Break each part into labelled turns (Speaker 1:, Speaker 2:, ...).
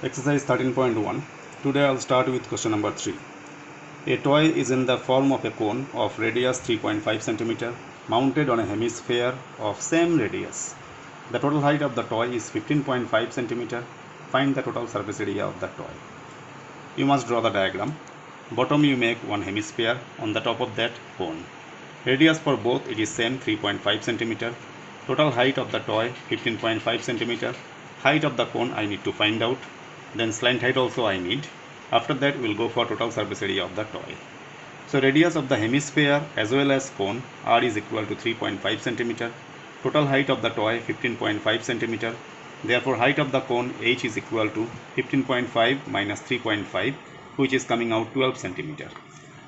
Speaker 1: Exercise 13.1. Today I'll start with question number 3. A toy is in the form of a cone of radius 3.5 cm mounted on a hemisphere of same radius. The total height of the toy is 15.5 cm. Find the total surface area of the toy. You must draw the diagram. Bottom you make one hemisphere, on the top of that cone. Radius for both it is same 3.5 cm. Total height of the toy 15.5 cm. Height of the cone I need to find out. Then slant height also I need. After that we will go for total surface area of the toy. So radius of the hemisphere as well as cone R is equal to 3.5 cm. Total height of the toy 15.5 cm. Therefore height of the cone H is equal to 15.5 minus 3.5, which is coming out 12 cm.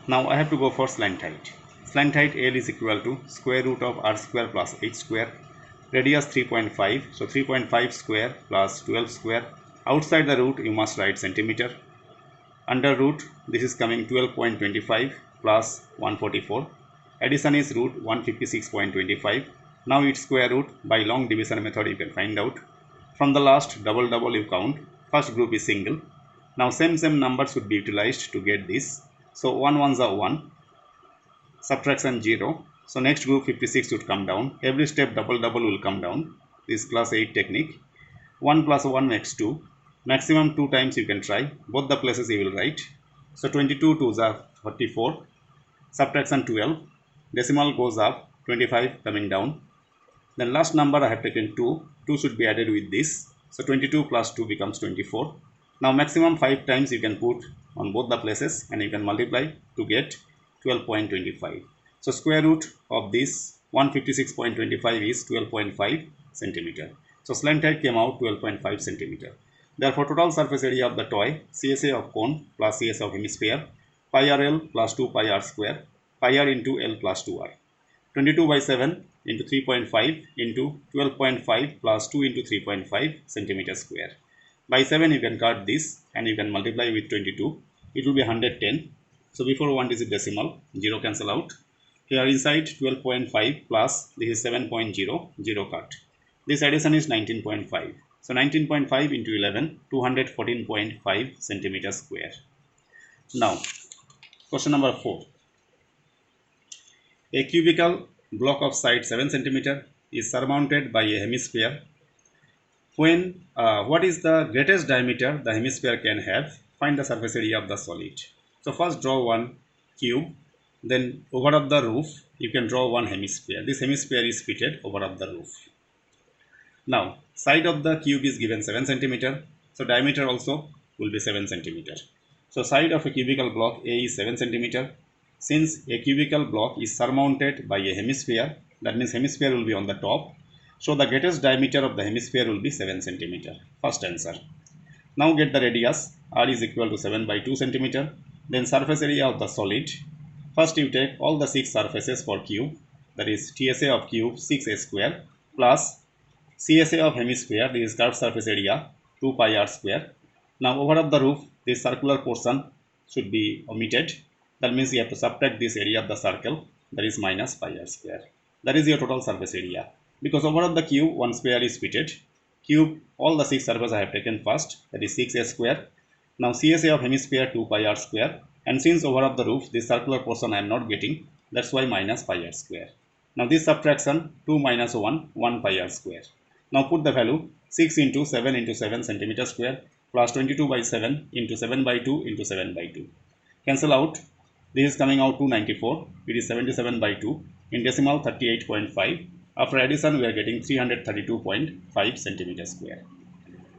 Speaker 1: Now I have to go for slant height. Slant height L is equal to square root of R square plus H square. Radius 3.5, so 3.5 square plus 12 square. Outside the root you must write centimeter. Under root this is coming 12.25 plus 144. Addition is root 156.25. Now its square root by long division method you can find out. From the last double you count. First group is single. Now same numbers should be utilized to get this. So 1 ones are 1. Subtraction 0. So next group 56 should come down. Every step double will come down. This is class 8 technique. 1 plus 1 makes 2. Maximum 2 times you can try. Both the places you will write. So 22 2s are 44. Subtraction 12. Decimal goes up. 25 coming down. Then last number I have taken 2. 2 should be added with this. So 22 plus 2 becomes 24. Now maximum 5 times you can put on both the places and you can multiply to get 12.25. So square root of this 156.25 is 12.5 centimeter. So slant height came out 12.5 centimeter. Therefore total surface area of the toy, CSA of cone plus CSA of hemisphere, pi RL plus 2 pi R square, pi R into L plus 2R. 22 by 7 into 3.5 into 12.5 plus 2 into 3.5 centimeter square. By 7 you can cut this and you can multiply with 22. It will be 110. So before 1 digit decimal, 0 cancel out. Here inside 12.5 plus this is 7.0, 0 cut. This addition is 19.5. So 19.5 into 11, 214.5 centimeter square. Now, question number 4. A cubical block of side 7 centimeter is surmounted by a hemisphere. When what is the greatest diameter the hemisphere can have? Find the surface area of the solid. So first draw one cube. Then over of the roof you can draw one hemisphere. This hemisphere is fitted over of the roof. Now side of the cube is given 7 centimeter. So diameter also will be 7 centimeter. So side of a cubical block A is 7 centimeter. Since a cubical block is surmounted by a hemisphere, that means hemisphere will be on the top. So the greatest diameter of the hemisphere will be 7 centimeter. First answer. Now get the radius. R is equal to 7 by 2 centimeter. Then surface area of the solid. First you take all the 6 surfaces for cube, that is TSA of cube 6a square plus CSA of hemisphere, this is curved surface area 2 pi R square. Now over of the roof this circular portion should be omitted. That means you have to subtract this area of the circle, that is minus pi R square. That is your total surface area. Because over of the cube one square is fitted. Cube all the 6 surfaces I have taken first, that is 6a square. Now CSA of hemisphere 2 pi R square. And since over of the roof this circular portion I am not getting, that's why minus pi R square. Now this subtraction 2 minus 1, 1 pi R square. Now put the value 6 into 7 centimeter square plus 22 by 7 into 7 by 2 into 7 by 2. Cancel out. This is coming out 294. It is 77 by 2. In decimal 38.5. After addition we are getting 332.5 centimeter square.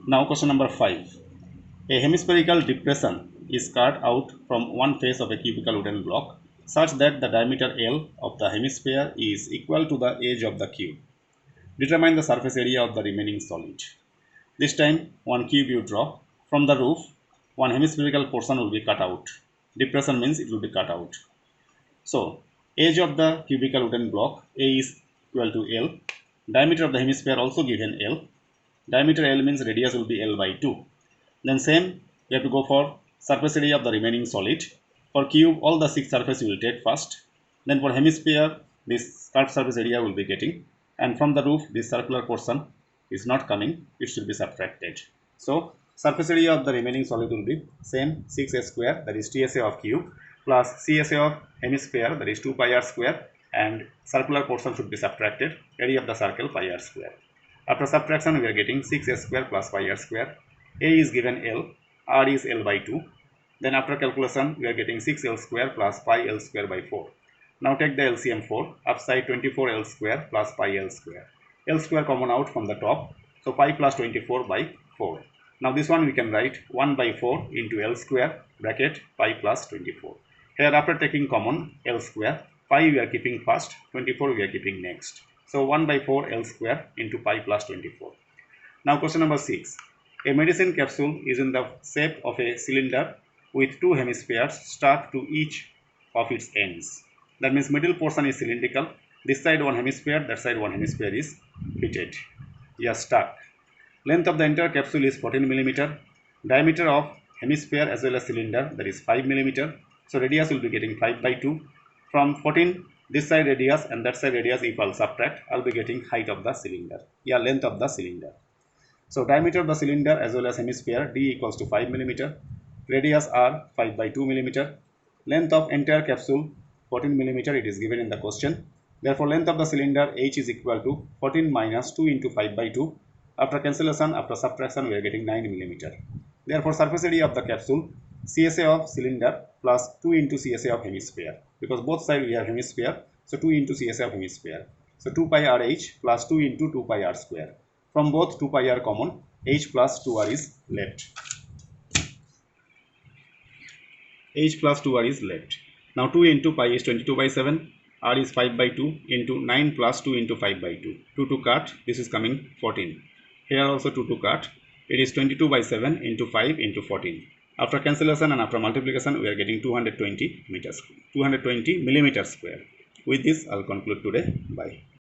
Speaker 1: Now question number 5. A hemispherical depression is cut out from one face of a cubical wooden block such that the diameter L of the hemisphere is equal to the edge of the cube. Determine the surface area of the remaining solid. This time one cube you draw. From the roof one hemispherical portion will be cut out. Depression means it will be cut out. So edge of the cubical wooden block A is equal to L. Diameter of the hemisphere also given L. Diameter L means radius will be L by 2. Then same we have to go for surface area of the remaining solid. For cube all the 6 surfaces you will take first. Then for hemisphere this curved surface area will be getting. And from the roof this circular portion is not coming, it should be subtracted. So Surface area of the remaining solid will be same 6a square, that is TSA of cube, plus CSA of hemisphere, that is 2 pi r square, and circular portion should be subtracted, area of the circle pi r square. After subtraction we are getting 6a square plus pi r square. A is given L, R is L by 2. Then after calculation we are getting 6L square plus pi L square by 4. Now take the LCM 4, upside 24L square plus pi L square. L square common out from the top, so pi plus 24 by 4. Now this one we can write 1 by 4 into L square bracket pi plus 24. Here after taking common L square, pi we are keeping first, 24 we are keeping next. So 1 by 4 L square into pi plus 24. Now question number 6. A medicine capsule is in the shape of a cylinder with two hemispheres stuck to each of its ends. That means middle portion is cylindrical. This side one hemisphere, that side one hemisphere is fitted. Yes, stuck. Length of the entire capsule is 14 mm. Diameter of hemisphere as well as cylinder, that is 5 mm. So radius will be getting 5 by 2. From 14, this side radius and that side radius, if I'll subtract, I'll be getting height of the cylinder. Yeah, length of the cylinder. So diameter of the cylinder as well as hemisphere d equals to 5 mm. Radius r 5 by 2 mm. Length of entire capsule 14 mm, it is given in the question. Therefore length of the cylinder h is equal to 14 minus 2 into 5 by 2. After cancellation, after subtraction, we are getting 9 mm. Therefore surface area of the capsule, CSA of cylinder plus 2 into CSA of hemisphere, because both sides we have hemisphere, so 2 into CSA of hemisphere. So 2 pi r h plus 2 into 2 pi r square. From both 2 pi r common, h plus 2 r is left. H plus 2 r is left. Now 2 into pi is 22 by 7, r is 5 by 2 into 9 plus 2 into 5 by 2. 2 to cut, this is coming 14. Here also 2 to cut, it is 22 by 7 into 5 into 14. After cancellation and after multiplication, we are getting 220 millimeter square. With this, I'll conclude today. Bye.